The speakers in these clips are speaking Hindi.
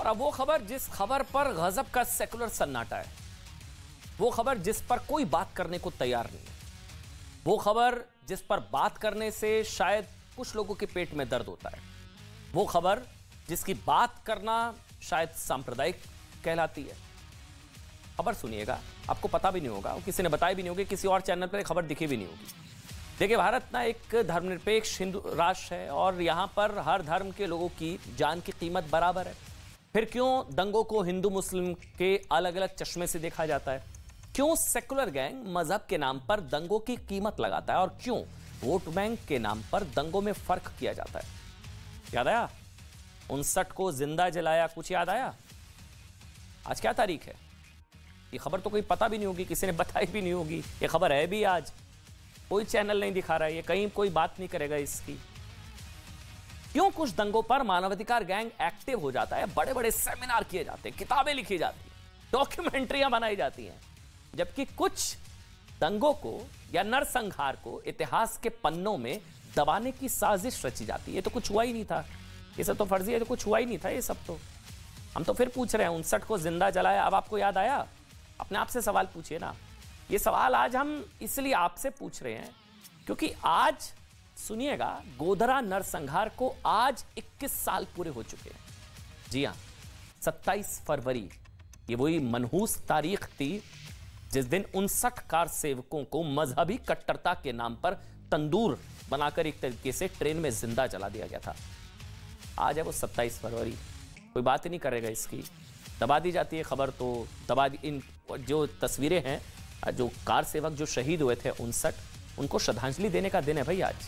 और अब वो खबर जिस खबर पर गजब का सेकुलर सन्नाटा है, वो खबर जिस पर कोई बात करने को तैयार नहीं है, वो खबर जिस पर बात करने से शायद कुछ लोगों के पेट में दर्द होता है, वो खबर जिसकी बात करना शायद सांप्रदायिक कहलाती है। खबर सुनिएगा, आपको पता भी नहीं होगा, किसी ने बताया भी नहीं होगा, किसी और चैनल पर खबर दिखी भी नहीं होगी। देखिए, भारत ना एक धर्मनिरपेक्ष हिंदू राष्ट्र है और यहां पर हर धर्म के लोगों की जान की कीमत बराबर है। फिर क्यों दंगों को हिंदू मुस्लिम के अलग अलग चश्मे से देखा जाता है? क्यों सेकुलर गैंग मजहब के नाम पर दंगों की कीमत लगाता है? और क्यों वोट बैंक के नाम पर दंगों में फर्क किया जाता है? याद आया 59 को जिंदा जलाया? कुछ याद आया? आज क्या तारीख है? ये खबर तो कोई पता भी नहीं होगी, किसी ने बताई भी नहीं होगी। ये खबर है भी आज, कोई चैनल नहीं दिखा रहा है, ये कहीं कोई बात नहीं करेगा इसकी। क्यों कुछ दंगों पर मानवाधिकार गैंग एक्टिव हो जाता है, बड़े बड़े सेमिनार किए जाते हैं, किताबें लिखी जाती हैं, डॉक्यूमेंट्रियां बनाई जाती हैं, जबकि कुछ दंगों को या नरसंहार को इतिहास के पन्नों में दबाने की साजिश रची जाती है। ये तो कुछ हुआ ही नहीं था, ये सब तो फर्जी है, तो कुछ हुआ ही नहीं था ये सब। तो हम तो फिर पूछ रहे हैं 59 को जिंदा जलाया, अब आपको याद आया? अपने आप से सवाल पूछिए ना। ये सवाल आज हम इसलिए आपसे पूछ रहे हैं क्योंकि आज सुनिएगा, गोधरा नरसंहार को आज 21 साल पूरे हो चुके हैं। जी हां, 27 फरवरी, ये वही मनहूस तारीख थी जिस दिन 59 कार सेवकों को मजहबी कट्टरता के नाम पर तंदूर बनाकर एक तरीके से ट्रेन में जिंदा जला दिया गया था। आज है वो 27 फरवरी, कोई बात ही नहीं करेगा इसकी। दबा दी जाती है खबर, तो दबा दी। इन जो तस्वीरें हैं, जो कार सेवक जो शहीद हुए थे 59, उनको श्रद्धांजलि देने का दिन है भाई आज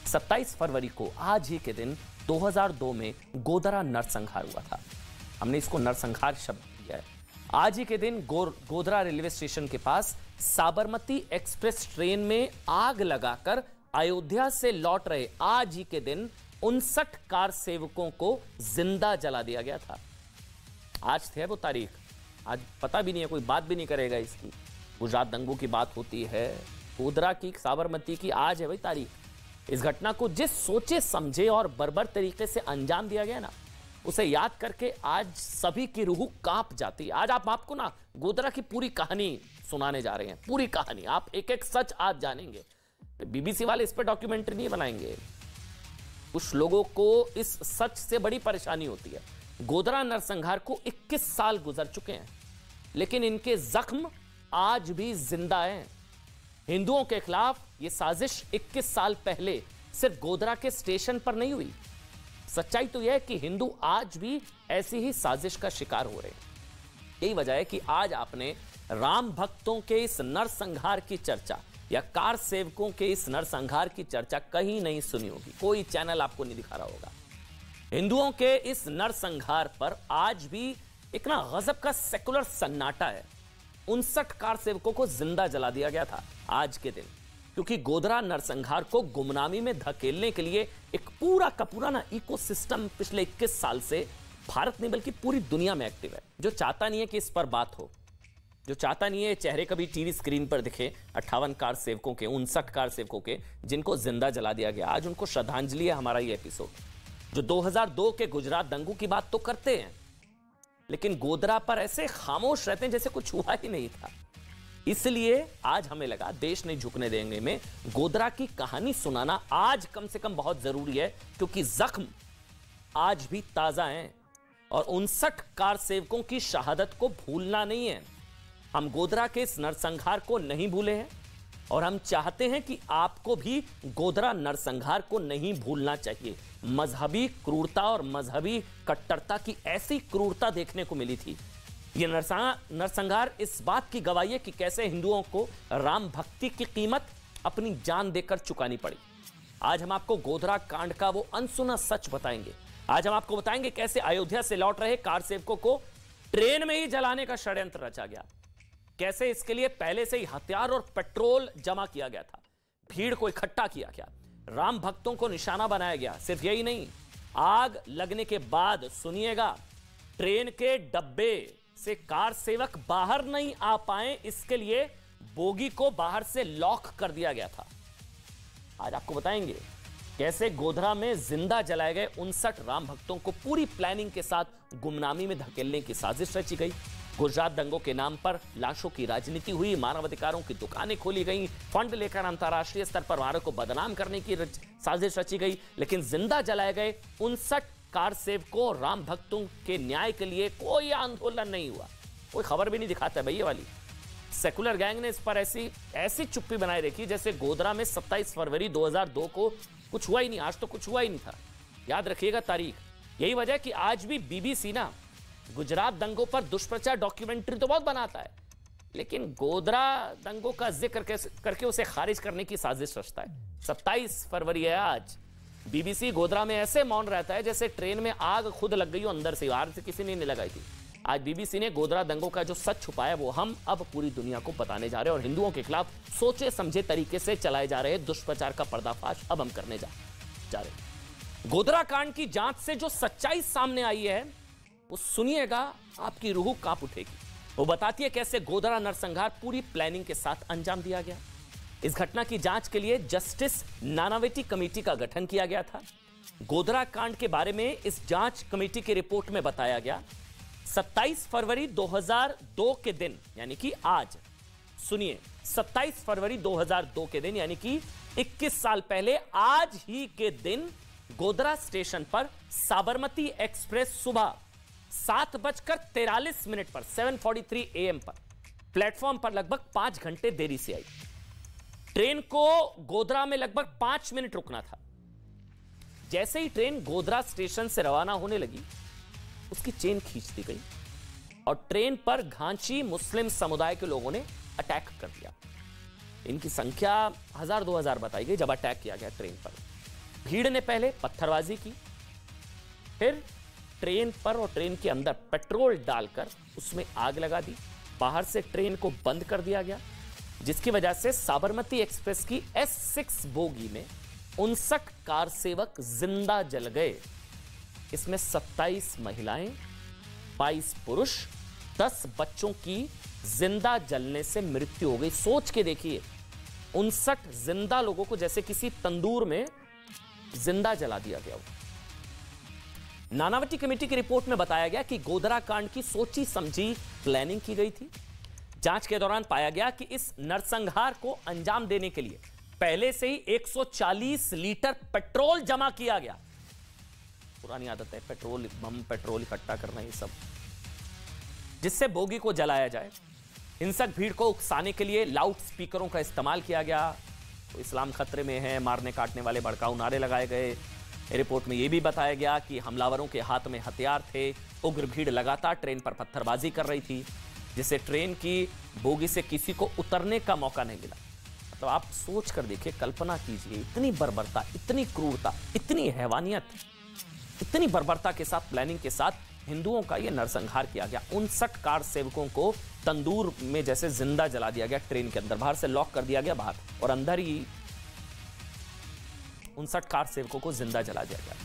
27 फरवरी को। आज ही के दिन 2002 में गोधरा नरसंहार हुआ था, हमने इसको नरसंहार शब्द दिया है। आज ही के दिन गोधरा रेलवे स्टेशन के पास साबरमती एक्सप्रेस ट्रेन में आग लगाकर अयोध्या से लौट रहे आज ही के दिन 59 कार सेवकों को जिंदा जला दिया गया था। आज थे वो तारीख, आज पता भी नहीं है, कोई बात भी नहीं करेगा इसकी। गुजरात दंगों की बात होती है, गोधरा की, साबरमती की, आज है भाई तारीख। इस घटना को जिस सोचे समझे और बर्बर तरीके से अंजाम दिया गया ना, उसे याद करके आज सभी की रूह कांप जाती है। आज आपको ना गोधरा की पूरी कहानी सुनाने जा रहे हैं, पूरी कहानी, आप एक एक सच आज जानेंगे। बीबीसी वाले इस पर डॉक्यूमेंट्री नहीं बनाएंगे, कुछ लोगों को इस सच से बड़ी परेशानी होती है। गोधरा नरसंहार को 21 साल गुजर चुके हैं, लेकिन इनके जख्म आज भी जिंदा हैं। हिंदुओं के खिलाफ यह साजिश 21 साल पहले सिर्फ गोधरा के स्टेशन पर नहीं हुई। सच्चाई तो यह है कि हिंदू आज भी ऐसी ही साजिश का शिकार हो रहे हैं। यही वजह है कि आज आपने राम भक्तों के इस नरसंहार की चर्चा या कार सेवकों के इस नरसंहार की चर्चा कहीं नहीं सुनी होगी, कोई चैनल आपको नहीं दिखा रहा होगा। हिंदुओं के इस नरसंहार पर आज भी एक ना गजब का सेकुलर सन्नाटा है। 59 कार सेवकों को जिंदा जला दिया गया था आज के दिन, क्योंकि गोधरा नरसंहार को गुमनामी में धकेलने के लिए एक पूरा का पूरा ना इकोसिस्टम पिछले 21 साल से भारत नहीं बल्कि पूरी दुनिया में एक्टिव है, जो चाहता नहीं है कि इस पर बात हो, जो चाहता नहीं है चेहरे कभी टीवी स्क्रीन पर दिखे 58 कार सेवकों के, 59 कार सेवकों के जिनको जिंदा जला दिया गया। आज उनको श्रद्धांजलि है हमारा ये एपिसोड, जो 2002 के गुजरात दंगों की बात तो करते हैं, लेकिन गोधरा पर ऐसे खामोश रहते हैं जैसे कुछ हुआ ही नहीं था। इसलिए आज हमें लगा देश नहीं झुकने देंगे में गोधरा की कहानी सुनाना आज कम से कम बहुत जरूरी है, क्योंकि जख्म आज भी ताजा हैं और 59 कार सेवकों की शहादत को भूलना नहीं है। हम गोधरा के इस नरसंहार को नहीं भूले हैं और हम चाहते हैं कि आपको भी गोधरा नरसंहार को नहीं भूलना चाहिए। मजहबी क्रूरता और मजहबी कट्टरता की ऐसी क्रूरता देखने को मिली थी। यह नरसंहार इस बात की गवाही है कि कैसे हिंदुओं को राम भक्ति की कीमत अपनी जान देकर चुकानी पड़ी। आज हम आपको गोधरा कांड का वो अनसुना सच बताएंगे। आज हम आपको बताएंगे कैसे अयोध्या से लौट रहे कार सेवकों को ट्रेन में ही जलाने का षड्यंत्र रचा गया, कैसे इसके लिए पहले से ही हथियार और पेट्रोल जमा किया गया था, भीड़ को इकट्ठा किया गया, राम भक्तों को निशाना बनाया गया। सिर्फ यही नहीं, आग लगने के बाद सुनिएगा, ट्रेन के डब्बे से कार सेवक बाहर नहीं आ पाए, इसके लिए बोगी को बाहर से लॉक कर दिया गया था। आज आपको बताएंगे कैसे गोधरा में जिंदा जलाए गए 59 राम भक्तों को पूरी प्लानिंग के साथ गुमनामी में धकेलने की साजिश रची गई। गुजरात दंगों के नाम पर लाशों की राजनीति हुई, मानवाधिकारों की दुकानें खोली गई, फंड लेकर अंतर्राष्ट्रीय स्तर पर भारत को बदनाम करने की साजिश रची गई। लेकिन जिंदा जलाए गए 59 कार सेवकों राम भक्तों के न्याय के लिए कोई आंदोलन नहीं हुआ, कोई खबर भी नहीं दिखाता है भैया वाली। सेकुलर गैंग ने इस पर ऐसी चुप्पी बनाए रखी जैसे गोधरा में 27 फरवरी 2002 को कुछ हुआ ही नहीं। आज तो कुछ हुआ ही नहीं था, याद रखिएगा तारीख। यही वजह कि आज भी बीबीसी ना गुजरात दंगों पर दुष्प्रचार डॉक्यूमेंट्री तो बहुत बनाता है, लेकिन गोधरा दंगों का जिक्र करके उसे खारिज करने की साजिश रचता है। 27 फरवरी है आज। बीबीसी गोधरा में ऐसे मौन रहता है जैसे ट्रेन में आग खुद लग गई हो अंदर से, बाहर से किसी ने नहीं लगाई थी। आज बीबीसी ने गोधरा दंगों का जो सच छुपाया वो हम अब पूरी दुनिया को बताने जा रहे हैं, और हिंदुओं के खिलाफ सोचे समझे तरीके से चलाए जा रहे दुष्प्रचार का पर्दाफाश अब हम करने जा रहे हैं। गोधरा कांड की जांच से जो सच्चाई सामने आई है वो सुनिएगा, आपकी रूह कांप उठेगी। वो बताती है कैसे गोधरा नरसंहार पूरी प्लानिंग के साथ अंजाम दिया गया। इस घटना की जांच के लिए जस्टिस नानावटी कमेटी का गठन किया गया था। गोधरा कांड के बारे में इस जांच कमेटी की रिपोर्ट में बताया गया 27 फरवरी 2002 के दिन, यानी कि आज, सुनिए, 27 फरवरी 2002 के दिन यानी कि 21 साल पहले आज ही के दिन गोधरा स्टेशन पर साबरमती एक्सप्रेस सुबह 7:43 पर 7:43 AM पर प्लेटफॉर्म पर लगभग 5 घंटे देरी से आई। ट्रेन को गोधरा में लगभग 5 मिनट रुकना था। जैसे ही ट्रेन गोधरा स्टेशन से रवाना होने लगी, उसकी चेन खींच दी गई और ट्रेन पर घांची मुस्लिम समुदाय के लोगों ने अटैक कर दिया। इनकी संख्या 1000-2000 बताई गई जब अटैक किया गया ट्रेन पर। भीड़ ने पहले पत्थरबाजी की, फिर ट्रेन पर और ट्रेन के अंदर पेट्रोल डालकर उसमें आग लगा दी। बाहर से ट्रेन को बंद कर दिया गया, जिसकी वजह से साबरमती एक्सप्रेस की S6 बोगी में 59 कार सेवक जिंदा जल गए। इसमें 27 महिलाएं, 22 पुरुष, 10 बच्चों की जिंदा जलने से मृत्यु हो गई। सोच के देखिए, 59 जिंदा लोगों को जैसे किसी तंदूर में जिंदा जला दिया गया हो। नानावटी कमेटी की रिपोर्ट में बताया गया कि गोधरा कांड की सोची समझी प्लानिंग की गई थी। जांच के दौरान पाया गया कि इस नरसंहार को अंजाम देने के लिए पहले से ही 140 लीटर पेट्रोल जमा किया गया। पुरानी आदत है पेट्रोल बम, पेट्रोल इकट्ठा करना, ये सब, जिससे बोगी को जलाया जाए। हिंसक भीड़ को उकसाने के लिए लाउड स्पीकरों का इस्तेमाल किया गया। तो इस्लाम खतरे में है, मारने काटने वाले भड़काऊ नारे लगाए गए। रिपोर्ट में यह भी बताया गया कि हमलावरों के हाथ में हथियार थे। उग्र भीड़ लगातार ट्रेन पर पत्थरबाजी कर रही थी, जिससे ट्रेन की बोगी से किसी को उतरने का मौका नहीं मिला। तो आप सोच कर देखिए, कल्पना कीजिए, इतनी बर्बरता, इतनी क्रूरता, इतनी हैवानियत, इतनी बर्बरता के साथ, प्लानिंग के साथ हिंदुओं का यह नरसंहार किया गया। 59 कार सेवकों को तंदूर में जैसे जिंदा जला दिया गया ट्रेन के अंदर, बाहर से लॉक कर दिया गया बाहर, और अंदर ही 59 कार सेवकों को जिंदा जला दिया गया।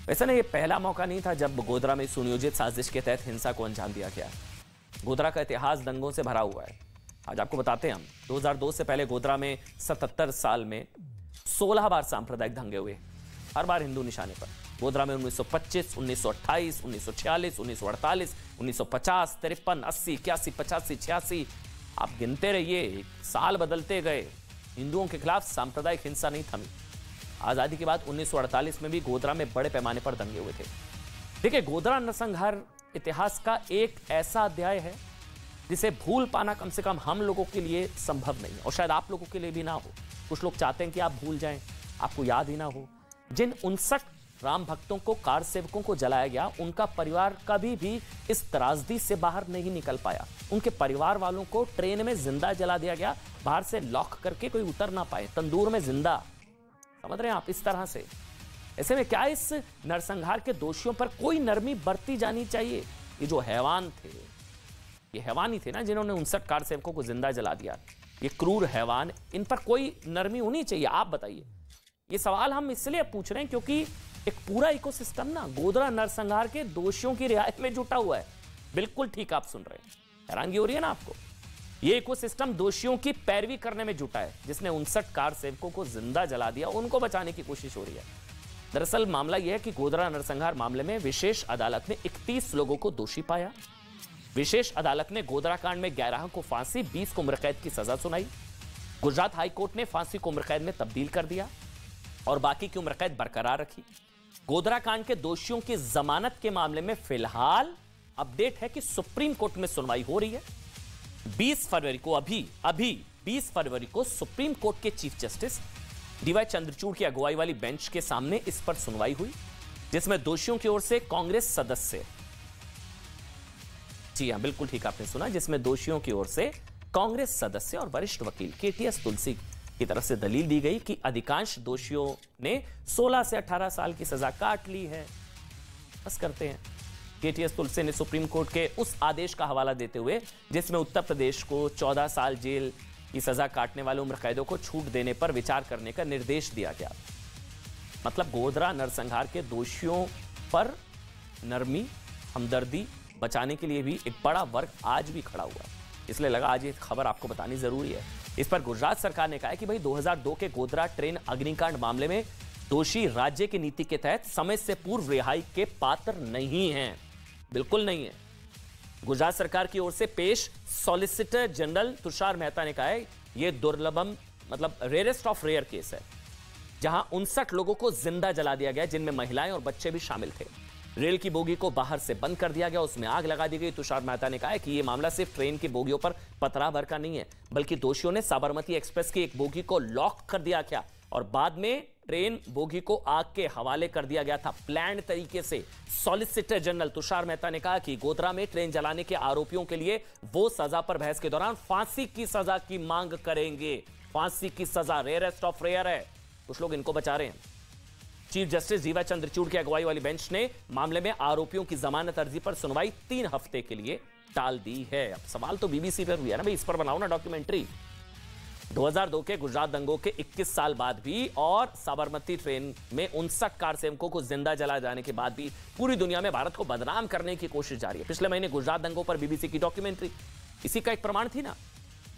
वैसे ना, यह पहला मौका नहीं था जब गोधरा में सुनियोजित साजिश के तहत हिंसा को अंजाम दिया गया। गोधरा का इतिहास दंगों से भरा हुआ है। आज आपको बताते हैं हम, 2002 से पहले गोधरा में 77 साल में 16 बार सांप्रदायिक दंगे हुए, हर बार हिंदू निशाने पर। गोधरा में 1925, 1928, 1946, 1948, 1950, 53, 80, 81, 85, 86, आप गिनते रहिए, साल बदलते गए, हिंदुओं के खिलाफ सांप्रदायिक हिंसा नहीं थमी। आजादी के बाद 1948 में भी गोधरा में बड़े पैमाने पर दंगे हुए थे। देखिए, गोधरा नरसंहार इतिहास का एक ऐसा अध्याय है जिसे भूल पाना कम से कम हम लोगों के लिए संभव नहीं है, और शायद आप लोगों के लिए भी ना हो। कुछ लोग चाहते हैं कि आप भूल जाएं, आपको याद ही ना हो। जिन 59 राम भक्तों को, कार सेवकों को जलाया गया, उनका परिवार कभी भी इस त्रासदी से बाहर नहीं निकल पाया। उनके परिवार वालों को ट्रेन में जिंदा जला दिया गया, बाहर से लॉक करके कोई उतर ना पाए, तंदूर में जिंदा। समझ रहे हैं आप, इस तरह से। ऐसे में क्या इस नरसंहार के दोषियों पर कोई नरमी बरती जानी चाहिए? ये जो हैवान थे, ये हैवान ही थे ना जिन्होंने 59 कार सेवकों को जिंदा जला दिया, ये क्रूर हैवान, इन पर कोई नरमी होनी चाहिए? आप बताइए। ये सवाल हम इसलिए पूछ रहे हैं क्योंकि एक पूरा इकोसिस्टम ना गोधरा नरसंहार के दोषियों की रिहाई में जुटा हुआ है। बिल्कुल ठीक आप सुन रहे हैं, हैरानगी हो रही है ना आपको? ये इकोसिस्टम दोषियों की पैरवी करने में जुटा है, जिसने 59 कार सेवकों को जिंदा जला दिया। उनको बचाने की कोशिश हो रही है। दरअसल मामला यह है कि गोधरा नरसंहार मामले में विशेष अदालत ने 31 लोगों को दोषी पाया। विशेष अदालत ने गोधरा कांड में 11 को फांसी, 20 को उम्र कैद की सजा सुनाई। गुजरात हाईकोर्ट ने फांसी को उम्र कैद में तब्दील कर दिया और बाकी की उम्र कैद बरकरार रखी। गोधरा कांड के दोषियों की जमानत के मामले में फिलहाल अपडेट है कि सुप्रीम कोर्ट में सुनवाई हो रही है। 20 फरवरी को अभी 20 फरवरी को सुप्रीम कोर्ट के चीफ जस्टिस डीवाई चंद्रचूड़ की अगुवाई वाली बेंच के सामने इस पर सुनवाई हुई, जिसमें दोषियों की ओर से कांग्रेस सदस्य, जी हां बिल्कुल ठीक आपने सुना, जिसमें दोषियों की ओर से कांग्रेस सदस्य और वरिष्ठ वकील केटीएस तुलसी की तरफ से दलील दी गई कि अधिकांश दोषियों ने 16 से 18 साल की सजा काट ली है। बस करते हैं। केटीएस तुलसी ने सुप्रीम कोर्ट के उस आदेश का हवाला देते हुए जिसमें उत्तर प्रदेश को 14 साल जेल की सजा काटने वाले उम्र कैदों को छूट देने पर विचार करने का निर्देश दिया गया। मतलब गोधरा नरसंहार के दोषियों पर नरमी, हमदर्दी बचाने के लिए भी एक बड़ा वर्ग आज भी खड़ा हुआ है। इसलिए लगा आज ये खबर आपको बतानी जरूरी है। इस पर गुजरात सरकार ने कहा है कि भाई 2002 के गोधरा ट्रेन अग्निकांड मामले में दोषी राज्य की नीति के तहत समय से पूर्व रिहाई के पात्र नहीं हैं, बिल्कुल नहीं है। गुजरात सरकार की ओर से पेश सॉलिसिटर जनरल तुषार मेहता ने कहा है यह दुर्लभम मतलब रेयरेस्ट ऑफ रेयर केस है, जहां 59 लोगों को जिंदा जला दिया गया, जिनमें महिलाएं और बच्चे भी शामिल थे। रेल की बोगी को बाहर से बंद कर दिया गया, उसमें आग लगा दी गई। तुषार मेहता ने कहा है कि यह मामला सिर्फ ट्रेन की बोगियों पर पथराव भर का नहीं है, बल्कि दोषियों ने साबरमती एक्सप्रेस की एक बोगी को लॉक कर दिया क्या और बाद में ट्रेन बोगी को आग के हवाले कर दिया गया था प्लान तरीके से। सॉलिसिटर जनरल तुषार मेहता ने कहा कि गोधरा में ट्रेन जलाने के आरोपियों के लिए वो सजा पर बहस के दौरान फांसी की सजा की मांग करेंगे। फांसी की सजा रेयरेस्ट ऑफ रेयर है, कुछ लोग इनको बचा रहे हैं। चीफ जस्टिस डीवाई चंद्रचूड़ की अगुवाई वाली बेंच ने मामले में आरोपियों की जमानत अर्जी पर सुनवाई 3 हफ्ते के लिए टाल दी है। अब सवाल तो बीबीसी पर हुआ ना भाई, इस पर बनाओ ना डॉक्यूमेंट्री। 2002 के गुजरात दंगों के 21 साल बाद भी और साबरमती ट्रेन में 59 कार सेवकों को जिंदा जलाए जाने के बाद भी पूरी दुनिया में भारत को बदनाम करने की कोशिश जारी है। पिछले महीने गुजरात दंगों पर बीबीसी की डॉक्यूमेंट्री इसी का एक प्रमाण थी ना।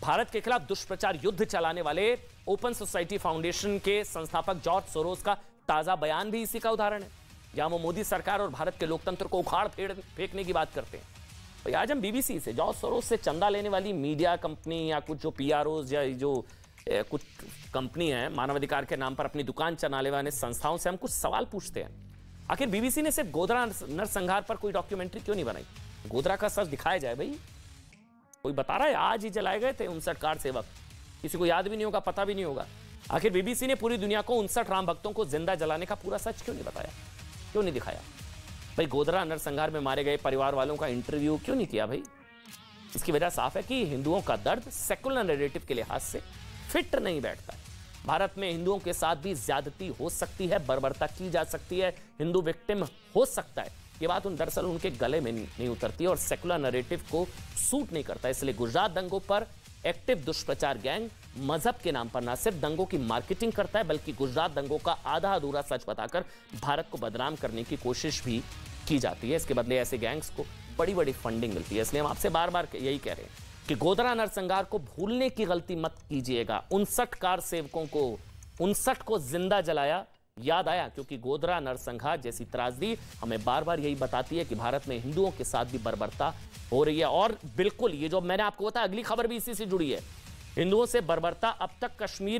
भारत के खिलाफ दुष्प्रचार युद्ध चलाने वाले ओपन सोसाइटी फाउंडेशन के संस्थापक जॉर्ज सोरोस का ताजा बयान भी इसी का उदाहरण है, जहां वो मोदी सरकार और भारत के लोकतंत्र को उखाड़ फेंकने की बात करते हैं। तो आज हम बीबीसी से, जॉर्ज सोरोस से चंदा लेने वाली मीडिया कंपनी या कुछ जो पीआरओज या जो कुछ कंपनी है मानवाधिकार के नाम पर अपनी दुकान चलाने वाले संस्थाओं से हम कुछ सवाल पूछते हैं। आखिर बीबीसी ने सिर्फ गोधरा नरसंहार पर कोई डॉक्यूमेंट्री क्यों नहीं बनाई? गोधरा का सच दिखाया जाए भाई। कोई बता रहा है आज ही जलाए गए थे 59 कार सेवक, किसी को याद भी नहीं होगा, पता भी नहीं होगा। आखिर बीबीसी ने पूरी दुनिया को 59 राम भक्तों को जिंदा जलाने का पूरा सच क्यों नहीं बताया, क्यों नहीं दिखाया भाई? गोधरा नरसंहार में मारे गए परिवार वालों का इंटरव्यू क्यों नहीं किया भाई? इसकी वजह साफ है कि हिंदुओं का दर्द सेकुलर नैरेटिव के लिहाज से फिट नहीं बैठता है। भारत में हिंदुओं के साथ भी ज्यादती हो सकती है, बर्बरता की जा सकती है, हिंदू विक्टिम हो सकता है। ये बात दरअसल उनके गले में नहीं उतरती और सेकुलर नैरेटिव को सूट नहीं करता। इसलिए गुजरात दंगों पर एक्टिव दुष्प्रचार गैंग मजहब के नाम पर ना सिर्फ दंगों की मार्केटिंग करता है, बल्कि गुजरात दंगों का आधा अधूरा सच बताकर भारत को बदनाम करने की कोशिश भी की जाती है। इसके बदले ऐसे गैंग्स को बड़ी बड़ी फंडिंग मिलती है। इसलिए हम आपसे बार बार यही कह रहे हैं कि गोधरा नरसंहार को भूलने की गलती मत कीजिएगा। 59 कार सेवकों को 59 को जिंदा जलाया याद आया, क्योंकि गोधरा नरसंहार जैसी त्रासदी हमें बार बार यही बताती है कि भारत में हिंदुओं के साथ भी बर्बरता हो रही है। और बिल्कुल ये जो मैंने आपको बताया, अगली खबर भी इसी से जुड़ी है। हिंदुओं से बर्बरता अब तक कश्मीर